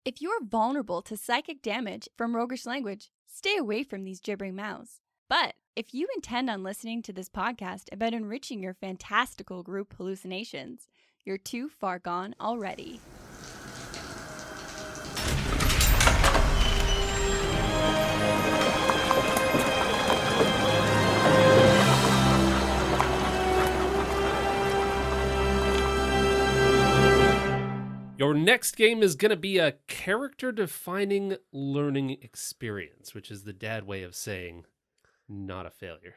If you're vulnerable to psychic damage from roguish language, stay away from these gibbering mouths. But if you intend on listening to this podcast about enriching your fantastical group hallucinations, you're too far gone already. Your next game is going to be a character-defining learning experience, which is the dad way of saying not a failure.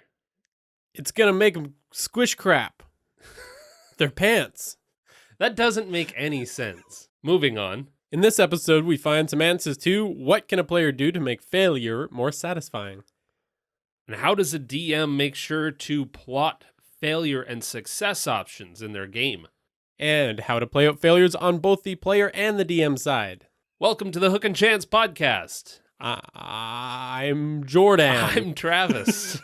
It's going to make them squish crap. Their pants. That doesn't make any sense. Moving on. In this episode, we find some answers to what can a player do to make failure more satisfying. And how does a DM make sure to plot failure and success options in their game? And how to play out failures on both the player and the DM side. Welcome to the Hook and Chance podcast. I'm Jordan. I'm Travis.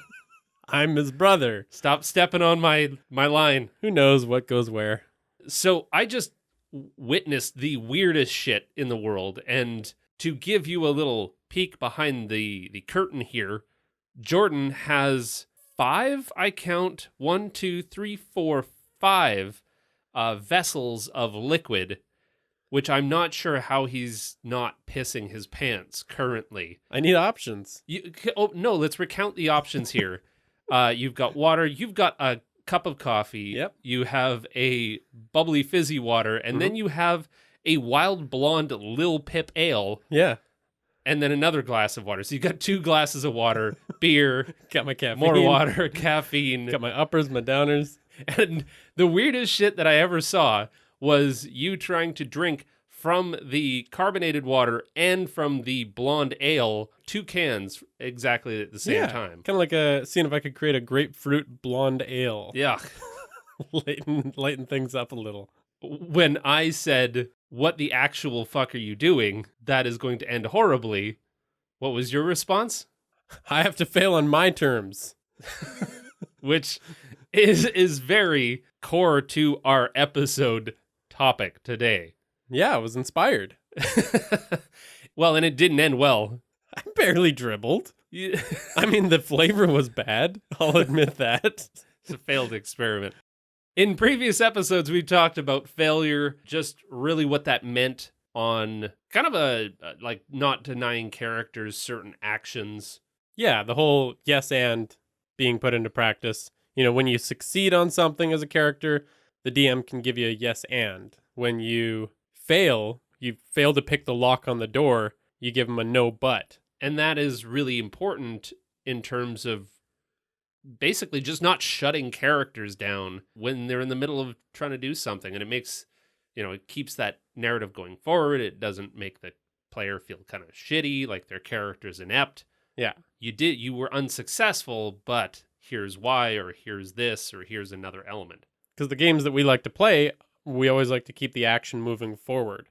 I'm his brother. Stop stepping on my line. Who knows what goes where? So I just witnessed the weirdest shit in the world, and to give you a little peek behind the curtain here, Jordan has 5, I count, 1, 2, 3, 4, 5 vessels of liquid, which I'm not sure how he's not pissing his pants currently. I need options. No, let's recount the options here. You've got water, you've got a cup of coffee, Yep. You have a bubbly fizzy water, and then you have a wild blonde Lil Pip ale. Yeah. And then another glass of water. So you've got 2 glasses of water, beer, Got my caffeine. more water, caffeine. Got my uppers, my downers. And the weirdest shit that I ever saw was you trying to drink from the carbonated water and from the blonde ale, 2 cans exactly at the same time. Kind of like seeing if I could create a grapefruit blonde ale. Yeah. lighten things up a little. When I said, "What the actual fuck are you doing? That is going to end horribly," what was your response? I have to fail on my terms. Which is very core to our episode topic today. Yeah, I was inspired. Well, and it didn't end well. I barely dribbled. You- I mean, the flavor was bad. I'll admit that. It's a failed experiment. In previous episodes, we talked about failure, just really what that meant on kind of a like not denying characters certain actions. Yeah, the whole yes and being put into practice. You know, when you succeed on something as a character, the DM can give you a yes and. When you fail to pick the lock on the door, you give them a no but. And that is really important in terms of basically just not shutting characters down when they're in the middle of trying to do something. And it makes, it keeps that narrative going forward. It doesn't make the player feel kind of shitty, like their character's inept. Yeah. You were unsuccessful, but here's why, or here's this, or here's another element. Because the games that we like to play, we always like to keep the action moving forward.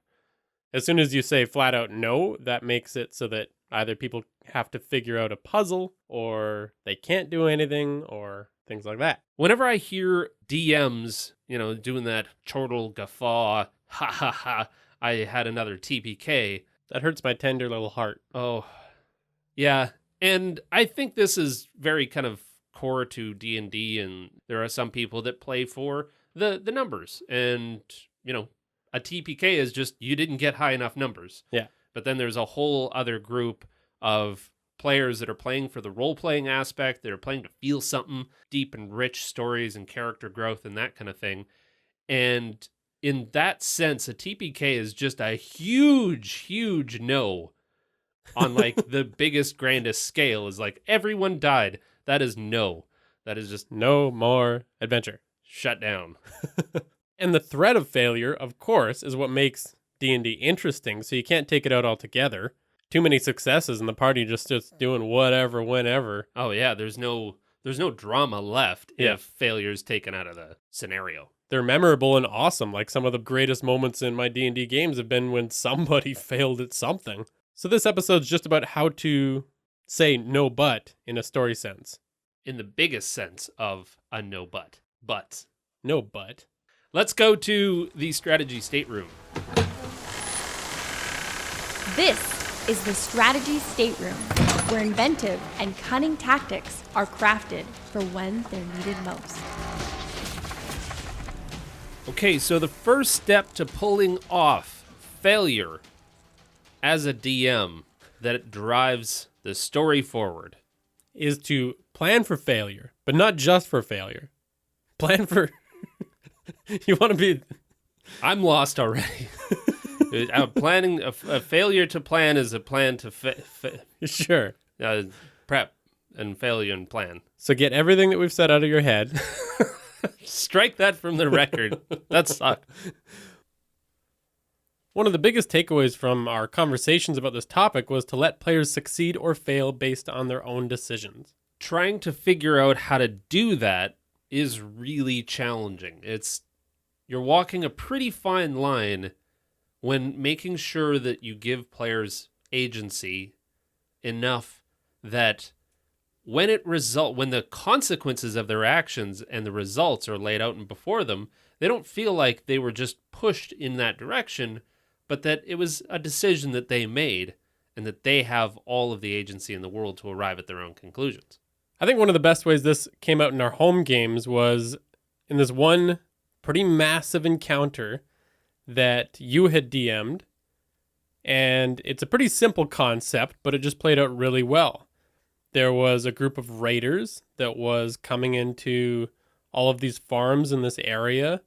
As soon as you say flat out no, that makes it so that either people have to figure out a puzzle, or they can't do anything, or things like that. Whenever I hear DMs, doing that chortle guffaw, ha ha ha, I had another TPK. That hurts my tender little heart. Oh, yeah. And I think this is very kind of core to D&D, and there are some people that play for the numbers. And, a TPK is just you didn't get high enough numbers. Yeah. But then there's a whole other group of players that are playing for the role-playing aspect, that are playing to feel something, deep and rich stories and character growth and that kind of thing. And in that sense, a TPK is just a huge, huge no on like the biggest, grandest scale. Is like everyone died. That is no. That is just no more adventure. Shut down. And the threat of failure, of course, is what makes D&D interesting, so you can't take it out altogether. Too many successes and the party just doing whatever, whenever. Oh yeah, there's no drama left if failure is taken out of the scenario. They're memorable and awesome. Like some of the greatest moments in my D&D games have been when somebody failed at something. So this episode's just about how to say no but in a story sense. In the biggest sense of a no but. But. No but. Let's go to the strategy stateroom. This is the Strategy Stateroom, where inventive and cunning tactics are crafted for when they're needed most. Okay, so the first step to pulling off failure as a DM that drives the story forward is to plan for failure, but not just for failure. Plan for... You want to be... I'm lost already. Planning a failure to plan is a plan to Sure. Prep and failure and plan. So get everything that we've said out of your head. Strike that from the record. That sucked. One of the biggest takeaways from our conversations about this topic was to let players succeed or fail based on their own decisions. Trying to figure out how to do that is really challenging. You're walking a pretty fine line when making sure that you give players agency enough that when the consequences of their actions and the results are laid out and before them, they don't feel like they were just pushed in that direction, but that it was a decision that they made and that they have all of the agency in the world to arrive at their own conclusions. I think one of the best ways this came out in our home games was in this one pretty massive encounter that you had DM'd, and it's a pretty simple concept, but it just played out really well. There was a group of raiders that was coming into all of these farms in this area,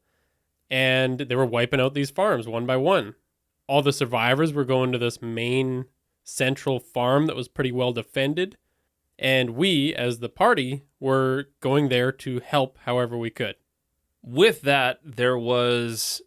and they were wiping out these farms one by one. All the survivors were going to this main central farm that was pretty well defended, and we, as the party, were going there to help however we could. With that, there was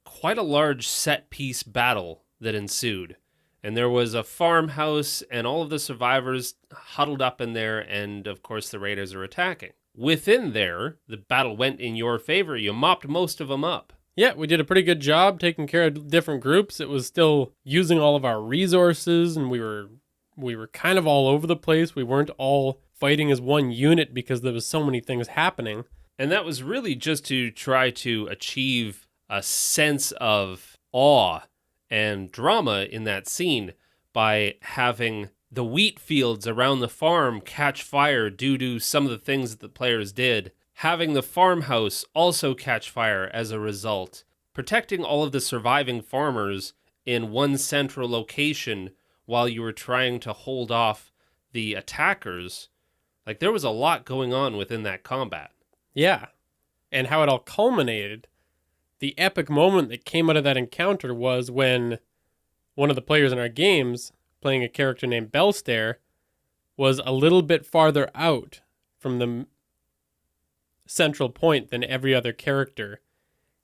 quite a large set-piece battle that ensued. And there was a farmhouse, and all of the survivors huddled up in there, and of course the raiders are attacking. Within there, the battle went in your favor. You mopped most of them up. Yeah, we did a pretty good job taking care of different groups. It was still using all of our resources, and we were kind of all over the place. We weren't all fighting as one unit because there was so many things happening. And that was really just to try to achieve a sense of awe and drama in that scene by having the wheat fields around the farm catch fire due to some of the things that the players did, having the farmhouse also catch fire as a result, protecting all of the surviving farmers in one central location while you were trying to hold off the attackers. Like, there was a lot going on within that combat. Yeah, and how it all culminated. The epic moment that came out of that encounter was when one of the players in our games, playing a character named Belstair, was a little bit farther out from the central point than every other character.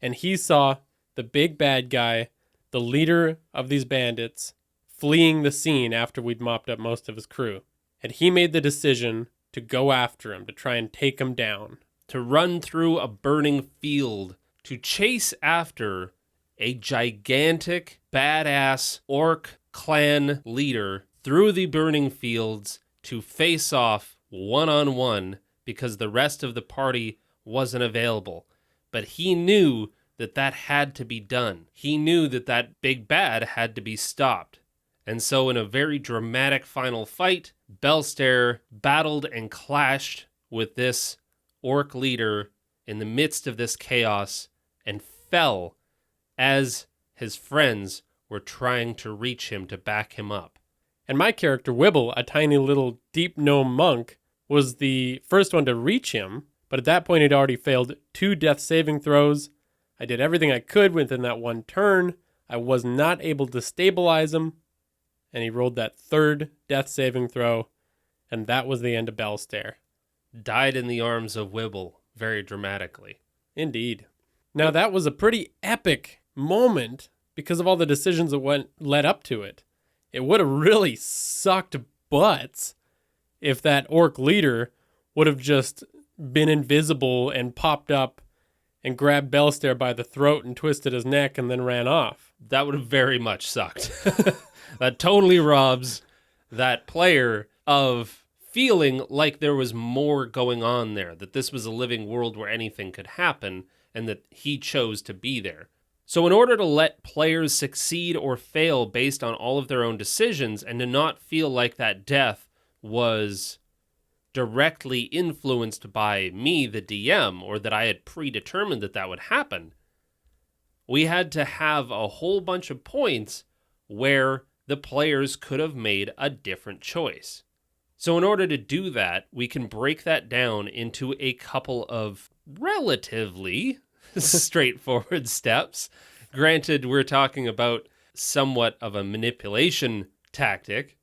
And he saw the big bad guy, the leader of these bandits, fleeing the scene after we'd mopped up most of his crew. And he made the decision to go after him, to try and take him down. To run through a burning field, to chase after a gigantic, badass orc clan leader through the burning fields to face off one-on-one because the rest of the party wasn't available. But he knew that that had to be done. He knew that that big bad had to be stopped. And so in a very dramatic final fight, Belstair battled and clashed with this orc leader in the midst of this chaos and fell as his friends were trying to reach him to back him up. And my character, Wibble, a tiny little deep gnome monk, was the first one to reach him, but at that point he'd already failed 2 death saving throws. I did everything I could within that one turn. I was not able to stabilize him, and he rolled that 3rd death saving throw, and that was the end of Belstair. Died in the arms of Wibble, very dramatically. Indeed. Now that was a pretty epic moment because of all the decisions that led up to it. It would have really sucked butts if that orc leader would have just been invisible and popped up and grabbed Belstair by the throat and twisted his neck and then ran off. That would have very much sucked. That totally robs that player of feeling like there was more going on there, that this was a living world where anything could happen, and that he chose to be there. So in order to let players succeed or fail based on all of their own decisions and to not feel like that death was directly influenced by me, the DM, or that I had predetermined that that would happen, we had to have a whole bunch of points where the players could have made a different choice. So in order to do that, we can break that down into a couple of relatively straightforward steps. Granted, we're talking about somewhat of a manipulation tactic,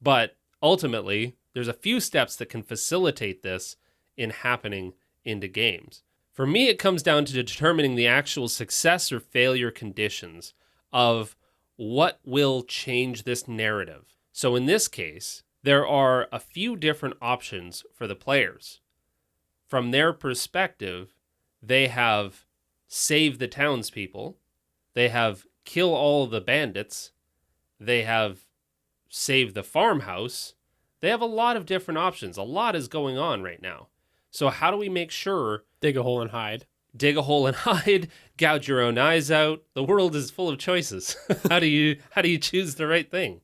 but ultimately, there's a few steps that can facilitate this in happening into games. For me, it comes down to determining the actual success or failure conditions of what will change this narrative. So in this case, there are a few different options for the players. From their perspective, they have save the townspeople, they have kill all the bandits, they have save the farmhouse. They have a lot of different options. A lot is going on right now. So how do we make sure... Dig a hole and hide. Dig a hole and hide, gouge your own eyes out. The world is full of choices. How do you choose the right thing?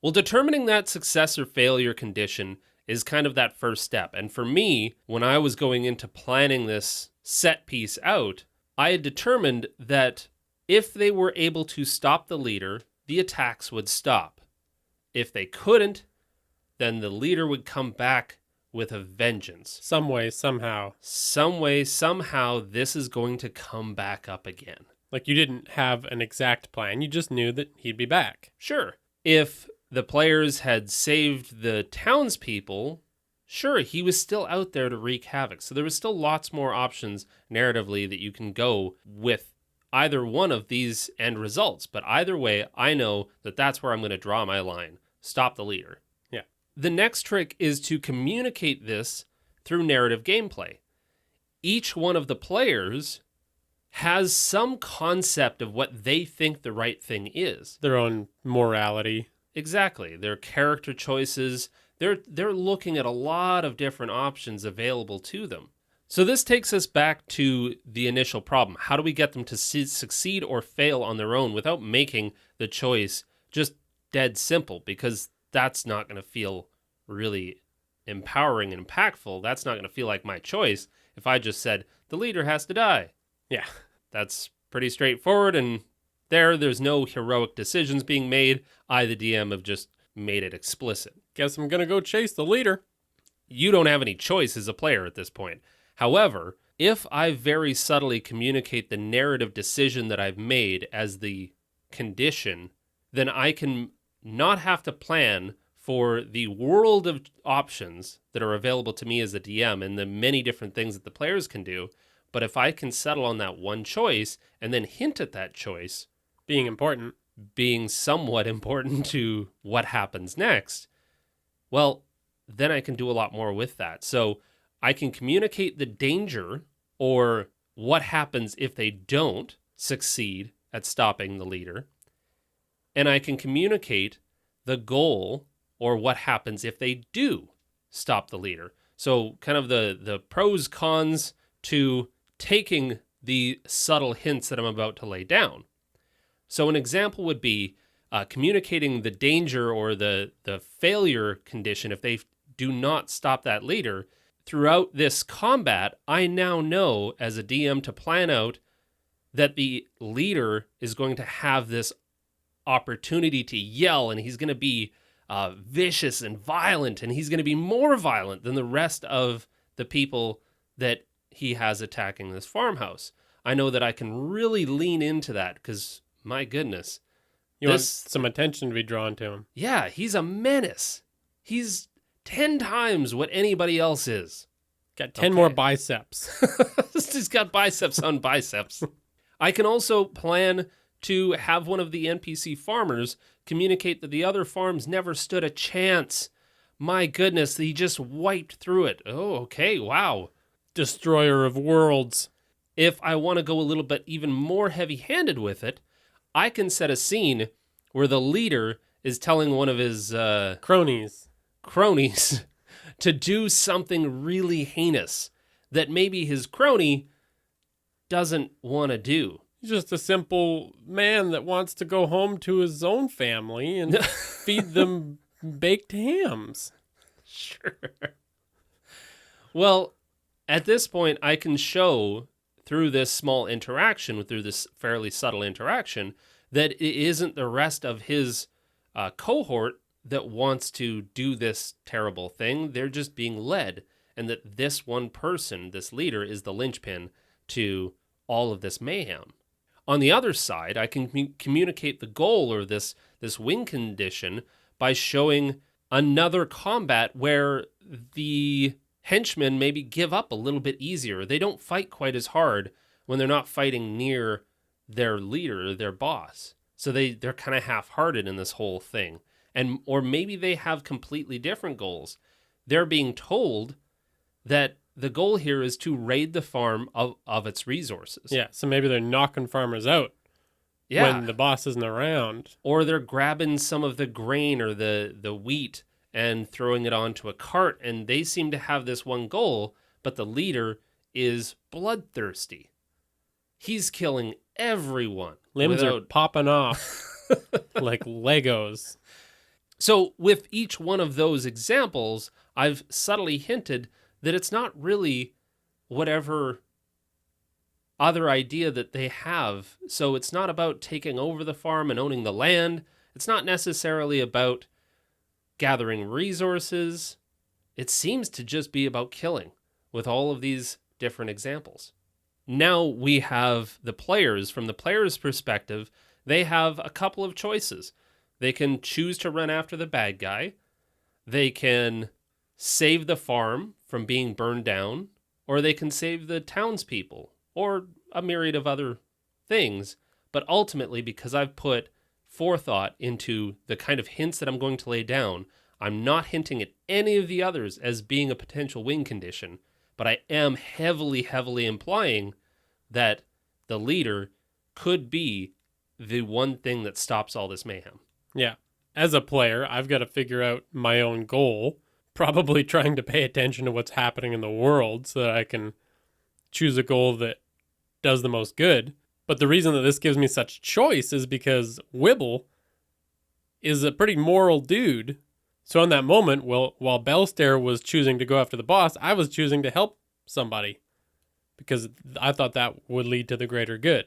Well, determining that success or failure condition is kind of that first step. And for me, when I was going into planning this set piece out, I had determined that if they were able to stop the leader, the attacks would stop. If they couldn't, then the leader would come back with a vengeance. Some way, somehow. Some way, somehow, this is going to come back up again. Like you didn't have an exact plan. You just knew that he'd be back. Sure. If the players had saved the townspeople, sure, he was still out there to wreak havoc. So there was still lots more options narratively that you can go with either one of these end results. But either way, I know that that's where I'm going to draw my line. Stop the leader. Yeah. The next trick is to communicate this through narrative gameplay. Each one of the players has some concept of what they think the right thing is. Their own morality. Exactly. Their character choices. They're looking at a lot of different options available to them. So this takes us back to the initial problem. How do we get them to succeed or fail on their own without making the choice just dead simple? Because that's not going to feel really empowering and impactful. That's not going to feel like my choice if I just said, the leader has to die. Yeah. That's pretty straightforward, and there's no heroic decisions being made. I, the DM, have just made it explicit. Guess I'm going to go chase the leader. You don't have any choice as a player at this point. However, if I very subtly communicate the narrative decision that I've made as the condition, then I can not have to plan for the world of options that are available to me as a DM and the many different things that the players can do. But if I can settle on that one choice and then hint at that choice being somewhat important to what happens next, well, then I can do a lot more with that. So I can communicate the danger or what happens if they don't succeed at stopping the leader. And I can communicate the goal or what happens if they do stop the leader. So kind of the pros, cons to taking the subtle hints that I'm about to lay down. So an example would be communicating the danger or the failure condition if they do not stop that leader. Throughout this combat, I now know as a DM to plan out that the leader is going to have this opportunity to yell, and he's going to be vicious and violent, and he's going to be more violent than the rest of the people that he has attacking this farmhouse. I know that I can really lean into that because, my goodness. You want some attention to be drawn to him. Yeah, he's a menace. He's 10 times what anybody else is. Got 10 more biceps. He's got biceps on biceps. I can also plan to have one of the NPC farmers communicate that the other farms never stood a chance. My goodness, he just wiped through it. Oh, okay, wow. Destroyer of worlds. If I want to go a little bit even more heavy-handed with it, I can set a scene where the leader is telling one of his cronies to do something really heinous that maybe his crony doesn't want to do. He's just a simple man that wants to go home to his own family and feed them baked hams. Sure. Well, at this point, I can show through this small interaction, through this fairly subtle interaction, that it isn't the rest of his cohort that wants to do this terrible thing. They're just being led, and that this one person, this leader, is the linchpin to all of this mayhem. On the other side, I can communicate the goal or this win condition by showing another combat where the henchmen maybe give up a little bit easier. They don't fight quite as hard when they're not fighting near their leader, their boss. So they're kind of half-hearted in this whole thing. Or maybe they have completely different goals. They're being told that the goal here is to raid the farm of its resources. Yeah, so maybe they're knocking farmers out when the boss isn't around. Or they're grabbing some of the grain or the wheat and throwing it onto a cart, and they seem to have this one goal, but the leader is bloodthirsty. He's killing everyone. Limbs are popping off like Legos. So with each one of those examples, I've subtly hinted that it's not really whatever other idea that they have. So it's not about taking over the farm and owning the land. It's not necessarily about gathering resources. It seems to just be about killing with all of these different examples. Now we have the players. From the player's perspective, they have a couple of choices. They can choose to run after the bad guy. They can save the farm from being burned down, or they can save the townspeople, or a myriad of other things. But ultimately, because I've put forethought into the kind of hints that I'm going to lay down, I'm not hinting at any of the others as being a potential win condition, but I am heavily, heavily implying that the leader could be the one thing that stops all this mayhem. Yeah. As a player, I've got to figure out my own goal, probably trying to pay attention to what's happening in the world so that I can choose a goal that does the most good. But the reason that this gives me such choice is because Wibble is a pretty moral dude. So in that moment, while Belstair was choosing to go after the boss, I was choosing to help somebody because I thought that would lead to the greater good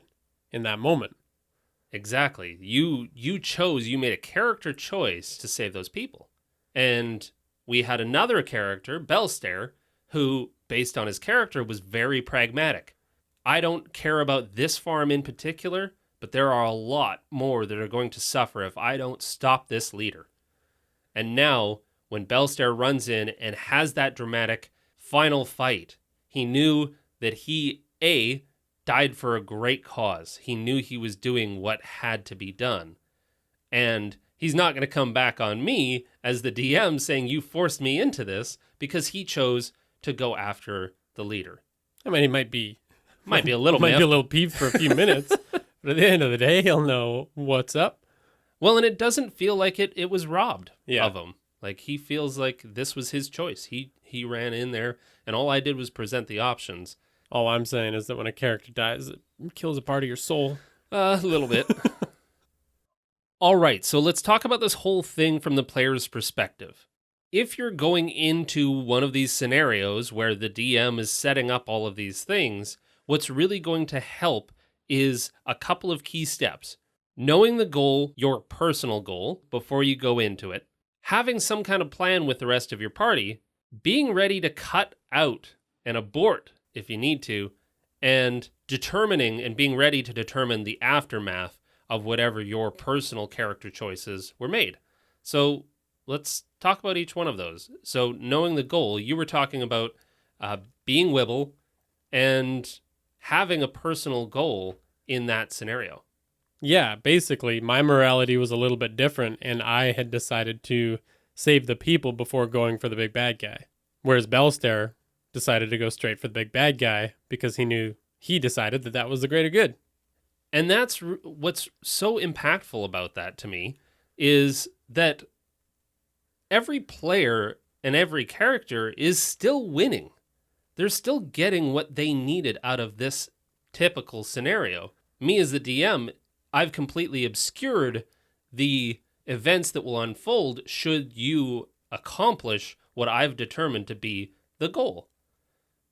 in that moment. Exactly. You made a character choice to save those people. And we had another character, Belstair, who, based on his character, was very pragmatic. I don't care about this farm in particular, but there are a lot more that are going to suffer if I don't stop this leader. And now, when Belstair runs in and has that dramatic final fight, he knew that he, A, died for a great cause. He knew he was doing what had to be done. And he's not going to come back on me as the DM saying, you forced me into this, because he chose to go after the leader. I mean, he might be a little peeved for a few minutes, but at the end of the day, he'll know what's up. Well, and it doesn't feel like it was robbed of him. Like, he feels like this was his choice. He ran in there, and all I did was present the options. All I'm saying is that when a character dies, it kills a part of your soul. A little bit. All right, so let's talk about this whole thing from the player's perspective. If you're going into one of these scenarios where the DM is setting up all of these things, what's really going to help is a couple of key steps. Knowing the goal, your personal goal, before you go into it, having some kind of plan with the rest of your party, being ready to cut out and abort if you need to, and determining and being ready to determine the aftermath of whatever your personal character choices were made. So let's talk about each one of those. So knowing the goal, you were talking about being Wibble and having a personal goal in that scenario. Yeah, basically, my morality was a little bit different, and I had decided to save the people before going for the big bad guy. Whereas Belstair decided to go straight for the big bad guy because he decided that was the greater good. And that's what's so impactful about that to me, is that every player and every character is still winning. They're still getting what they needed out of this typical scenario. me as the DM, I've completely obscured the events that will unfold should you accomplish what I've determined to be the goal.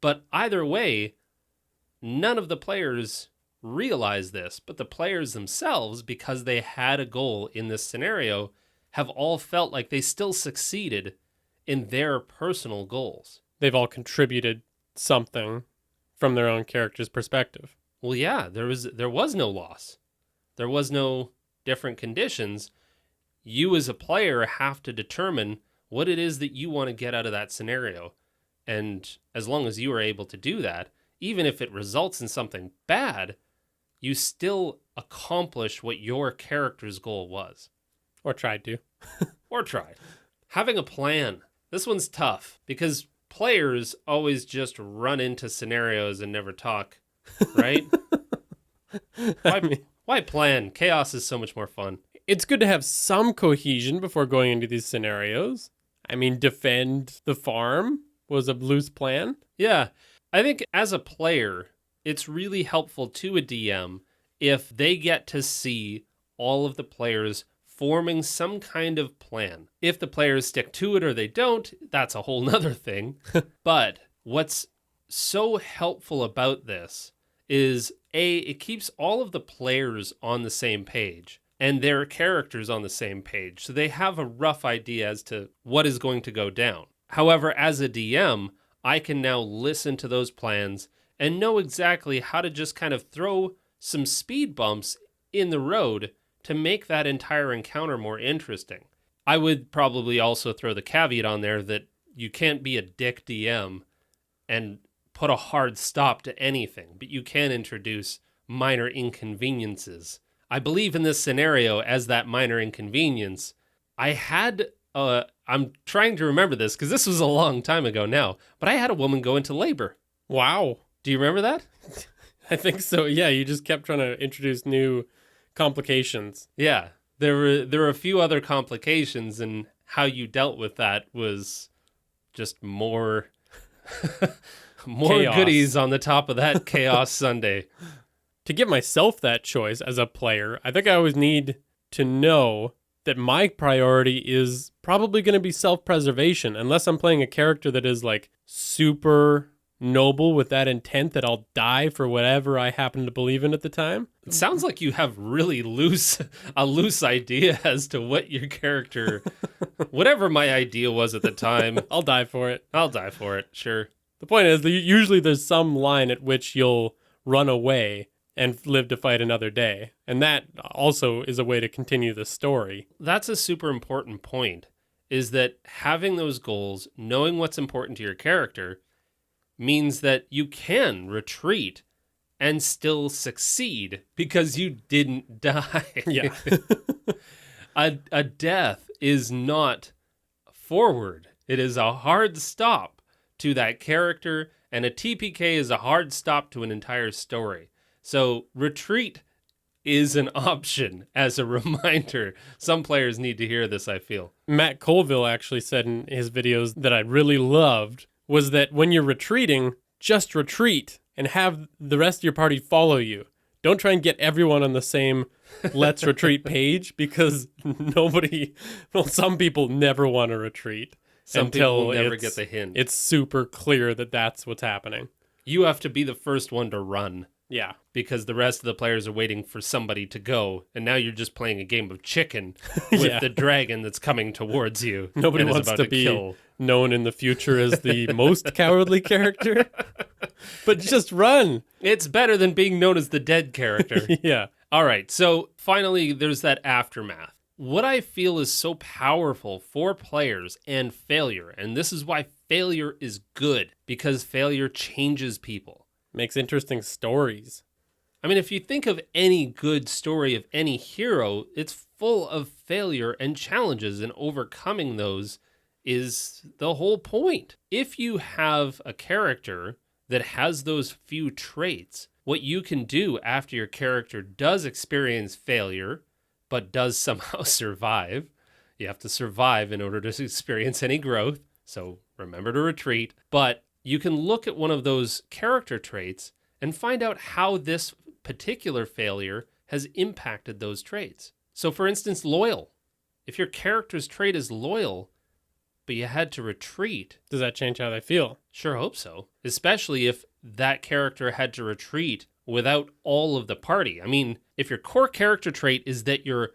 But either way, none of the players realize this, but the players themselves, because they had a goal in this scenario, have all felt like they still succeeded in their personal goals. They've all contributed something from their own character's perspective. Well, yeah, there was no loss. There was no different conditions. You as a player have to determine what it is that you want to get out of that scenario. And as long as you are able to do that, even if it results in something bad, you still accomplish what your character's goal was. Or tried to. Or tried. Having a plan. This one's tough because players always just run into scenarios and never talk, right? Why plan? Chaos is so much more fun. It's good to have some cohesion before going into these scenarios. I mean, defend the farm was a loose plan. Yeah. I think as a player, it's really helpful to a DM if they get to see all of the players forming some kind of plan. If the players stick to it or they don't, that's a whole nother thing. But what's so helpful about this is it keeps all of the players on the same page and their characters on the same page. So they have a rough idea as to what is going to go down. However, as a DM, I can now listen to those plans and know exactly how to just kind of throw some speed bumps in the road to make that entire encounter more interesting. I would probably also throw the caveat on there that you can't be a dick DM and put a hard stop to anything, but you can introduce minor inconveniences. I believe in this scenario as that minor inconvenience. I had, I'm trying to remember this because this was a long time ago now, but I had a woman go into labor. Wow. Do you remember that? I think so. Yeah, you just kept trying to introduce new complications. Yeah, there were a few other complications, and how you dealt with that was just more Chaos. goodies on the top of that chaos sundae. To give myself that choice as a player, I think I always need to know that my priority is probably going to be self-preservation, unless I'm playing a character that is like super noble with that intent that I'll die for whatever I happen to believe in at the time. It sounds like you have really loose idea as to what your character, whatever my idea was at the time. I'll die for it. I'll die for it, sure. The point is, usually there's some line at which you'll run away and live to fight another day. And that also is a way to continue the story. That's a super important point, is that having those goals, knowing what's important to your character, means that you can retreat and still succeed because you didn't die. Yeah. A death is not forward. It is a hard stop to that character, and a TPK is a hard stop to an entire story. So retreat is an option as a reminder. Some players need to hear this, I feel. Matt Colville actually said in his videos that I really loved was that when you're retreating, just retreat and have the rest of your party follow you. Don't try and get everyone on the same let's retreat page, because some people never want to retreat. Some people will never get the hint. It's super clear that that's what's happening. You have to be the first one to run. Yeah. Because the rest of the players are waiting for somebody to go, and now you're just playing a game of chicken with Yeah. the dragon that's coming towards you. Nobody and is wants about to be kill. known in the future as the most cowardly character. But just run. It's better than being known as the dead character. Yeah. All right, so finally, there's that aftermath. What I feel is so powerful for players and failure, and this is why failure is good, because failure changes people. Makes interesting stories. I mean, if you think of any good story of any hero, it's full of failure and challenges, and overcoming those is the whole point. If you have a character that has those few traits, what you can do after your character does experience failure, but does somehow survive. You have to survive in order to experience any growth, so remember to retreat. But you can look at one of those character traits and find out how this particular failure has impacted those traits. So for instance, loyal. If your character's trait is loyal, but you had to retreat. Does that change how they feel? Sure hope so. Especially if that character had to retreat without all of the party. I mean, if your core character trait is that you're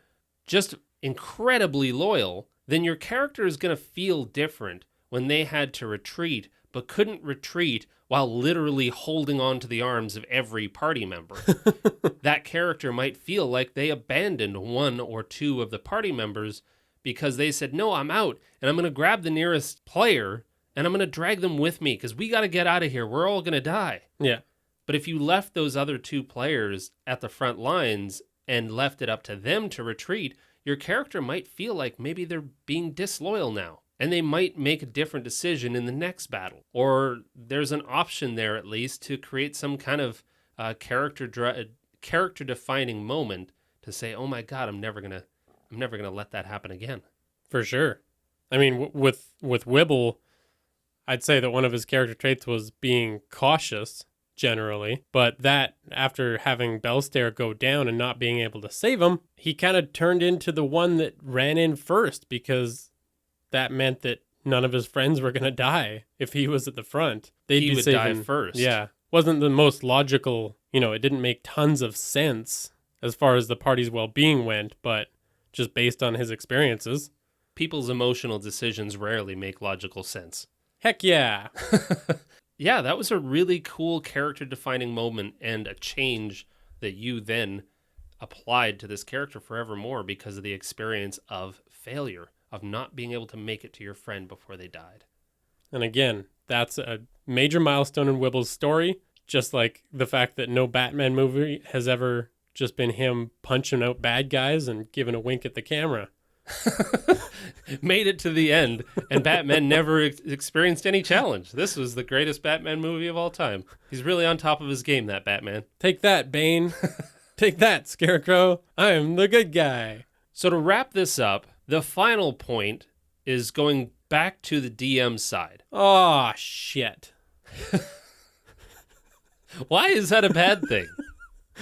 just incredibly loyal, then your character is going to feel different when they had to retreat, but couldn't retreat while literally holding on to the arms of every party member. That character might feel like they abandoned one or two of the party members because they said, no, I'm out, and I'm going to grab the nearest player, and I'm going to drag them with me because we got to get out of here. We're all going to die. Yeah. But if you left those other two players at the front lines and left it up to them to retreat, your character might feel like maybe they're being disloyal now, and they might make a different decision in the next battle. Or there's an option there, at least, to create some kind of character-defining moment to say, oh my God, I'm never gonna let that happen again. For sure. I mean, with Wibble, I'd say that one of his character traits was being cautious, generally. But that, after having Belstare go down and not being able to save him, he kind of turned into the one that ran in first, because that meant that none of his friends were going to die if he was at the front. He would die first. Yeah. Wasn't the most logical, it didn't make tons of sense as far as the party's well-being went, but just based on his experiences. People's emotional decisions rarely make logical sense. Heck yeah. Yeah, that was a really cool character-defining moment and a change that you then applied to this character forevermore because of the experience of failure, of not being able to make it to your friend before they died. And again, that's a major milestone in Wibble's story, just like the fact that no Batman movie has ever just been him punching out bad guys and giving a wink at the camera. Made it to the end, and Batman never experienced any challenge. This was the greatest Batman movie of all time. He's really on top of his game, that Batman. Take that, Bane. Take that, Scarecrow. I'm the good guy. So to wrap this up, the final point is going back to the DM side. Oh, shit. Why is that a bad thing?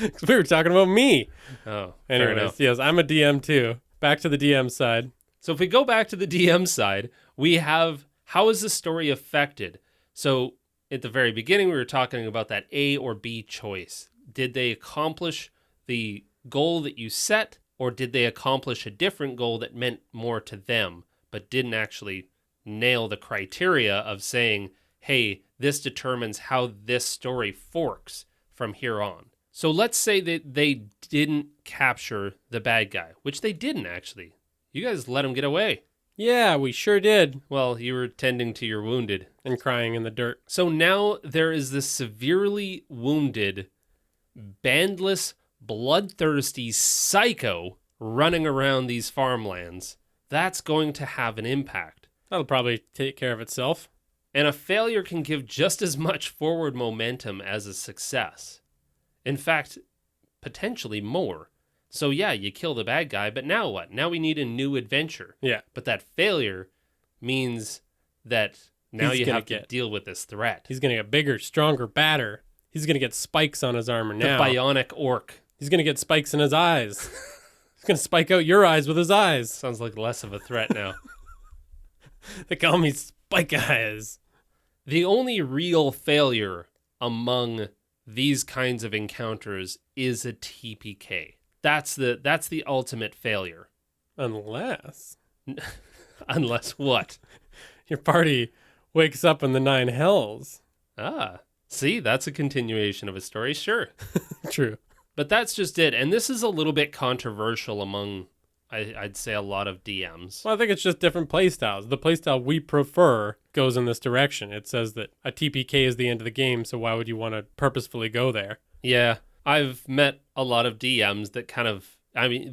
Because we were talking about me. Oh, anyways, yes, I'm a DM too. Back to the DM side. So if we go back to the DM side, we have how is the story affected? So at the very beginning, we were talking about that A or B choice. Did they accomplish the goal that you set, or did they accomplish a different goal that meant more to them, but didn't actually nail the criteria of saying, hey, this determines how this story forks from here on? So let's say that they didn't capture the bad guy, which they didn't actually. You guys let him get away. Yeah, we sure did. Well, you were tending to your wounded. And crying in the dirt. So now there is this severely wounded, bandless, bloodthirsty psycho running around these farmlands. That's going to have an impact. That'll probably take care of itself. And a failure can give just as much forward momentum as a success. In fact, potentially more. So yeah, you kill the bad guy, but now what? Now we need a new adventure. Yeah. But that failure means that now you have to deal with this threat. He's going to get bigger, stronger, badder. He's going to get spikes on his armor now. The bionic orc. He's going to get spikes in his eyes. He's going to spike out your eyes with his eyes. Sounds like less of a threat now. They call me Spike Eyes. The only real failure among these kinds of encounters is a TPK. That's the ultimate failure. Unless what? Your party wakes up in the 9 hells. Ah, see, that's a continuation of a story, sure. True. But that's just it. And this is a little bit controversial among, I'd say, a lot of DMs. Well, I think it's just different playstyles. The playstyle we prefer goes in this direction. It says that a TPK is the end of the game, so why would you want to purposefully go there? Yeah, I've met a lot of DMs that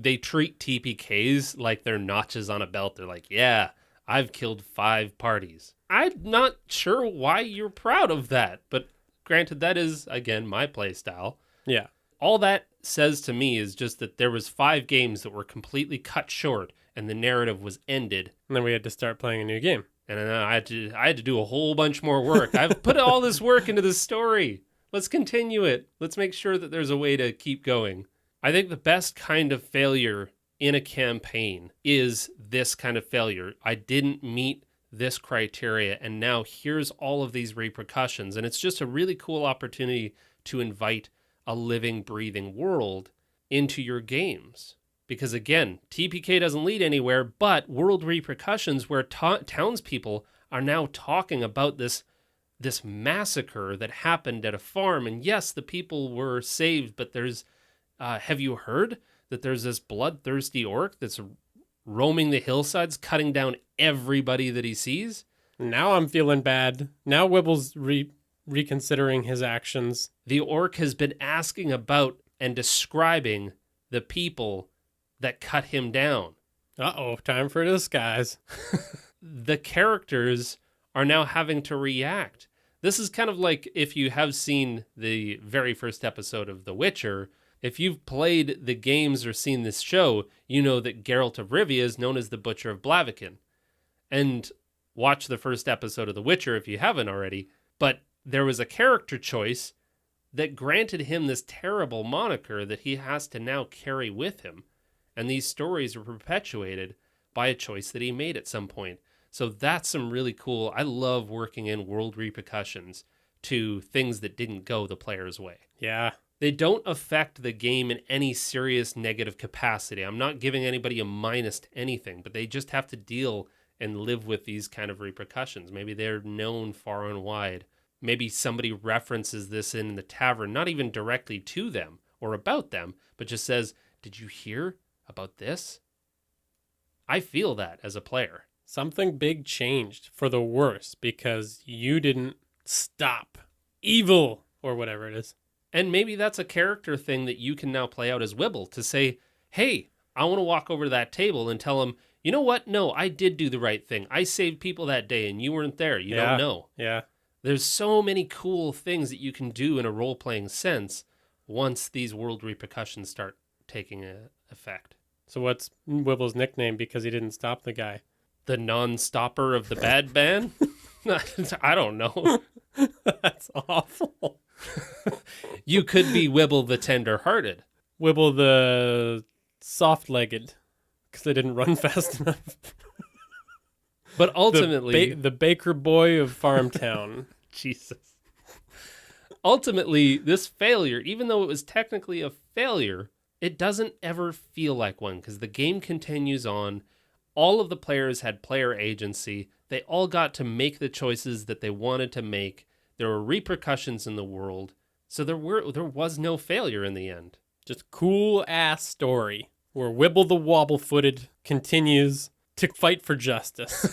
they treat TPKs like they're notches on a belt. They're like, yeah, I've killed 5 parties. I'm not sure why you're proud of that, but granted, that is, again, my playstyle. Yeah. All that says to me is just that there was 5 games that were completely cut short and the narrative was ended. And then we had to start playing a new game. And then I had to do a whole bunch more work. I've put all this work into this story. Let's continue it. Let's make sure that there's a way to keep going. I think the best kind of failure in a campaign is this kind of failure. I didn't meet this criteria, and now here's all of these repercussions. And it's just a really cool opportunity to invite a living, breathing world into your games. Because again, TPK doesn't lead anywhere, but world repercussions where townspeople are now talking about this massacre that happened at a farm. And yes, the people were saved, but there's, have you heard that there's this bloodthirsty orc that's roaming the hillsides, cutting down everybody that he sees? Now I'm feeling bad. Now Wibble's reconsidering his actions. The orc has been asking about and describing the people that cut him down. Uh-oh, time for a disguise. The characters are now having to react. This is kind of like if you have seen the very first episode of The Witcher. If you've played the games or seen this show, you know that Geralt of Rivia is known as the Butcher of Blaviken. And watch the first episode of The Witcher if you haven't already. But there was a character choice that granted him this terrible moniker that he has to now carry with him. And these stories are perpetuated by a choice that he made at some point. So that's some really cool, I love working in world repercussions to things that didn't go the player's way. Yeah. They don't affect the game in any serious negative capacity. I'm not giving anybody a minus to anything, but they just have to deal and live with these kind of repercussions. Maybe they're known far and wide. Maybe somebody references this in the tavern, not even directly to them or about them, but just says, did you hear about this? I feel that as a player. Something big changed for the worse because you didn't stop evil or whatever it is. And maybe that's a character thing that you can now play out as Wibble to say, hey, I want to walk over to that table and tell him, you know what? No, I did do the right thing. I saved people that day and you weren't there. You don't know. Yeah. There's so many cool things that you can do in a role-playing sense once these world repercussions start taking effect. So what's Wibble's nickname because he didn't stop the guy? The non-stopper of the bad man? I don't know. That's awful. You could be Wibble the tender-hearted. Wibble the soft-legged because they didn't run fast enough. But ultimately... The baker boy of Farmtown. Jesus. Ultimately, this failure, even though it was technically a failure, it doesn't ever feel like one because the game continues on. All of the players had player agency. They all got to make the choices that they wanted to make. There were repercussions in the world. So there was no failure in the end. Just cool-ass story where Wibble the Wobble-Footed continues to fight for justice.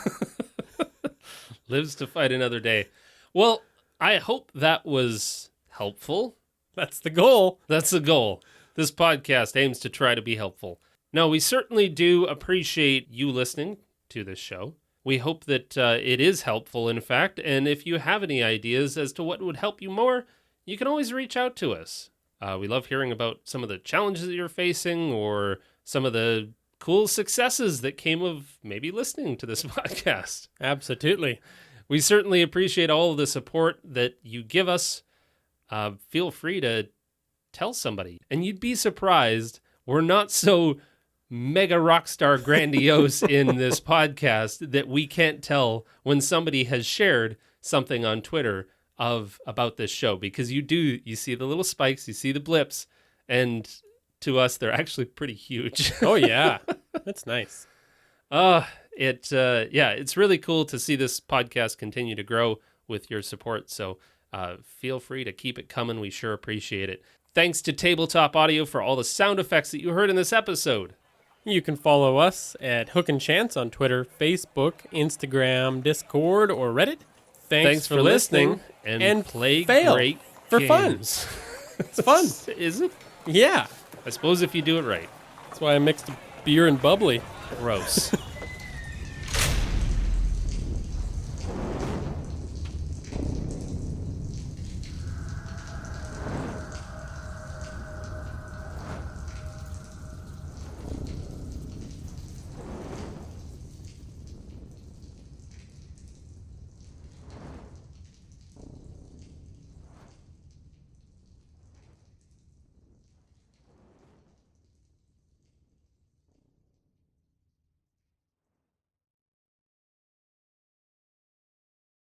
Lives to fight another day. Well, I hope that was helpful. That's the goal. That's the goal. This podcast aims to try to be helpful. Now, we certainly do appreciate you listening to this show. We hope that it is helpful, in fact, and if you have any ideas as to what would help you more, you can always reach out to us. We love hearing about some of the challenges that you're facing or some of the cool successes that came of maybe listening to this podcast. Absolutely. We certainly appreciate all of the support that you give us. Feel free to tell somebody. And you'd be surprised, we're not so mega rock star grandiose in this podcast that we can't tell when somebody has shared something on Twitter about this show, because you see the little spikes, you see the blips, and to us they're actually pretty huge. Oh yeah. That's nice. It's really cool to see this podcast continue to grow with your support. So feel free to keep it coming. We sure appreciate it. Thanks to Tabletop Audio for all the sound effects that you heard in this episode. You can follow us at Hook and Chance on Twitter, Facebook, Instagram, Discord, or Reddit. Thanks for listening and play fail great for games. Fun. It's fun. Is it? Yeah. I suppose if you do it right. That's why I mixed beer and bubbly. Gross.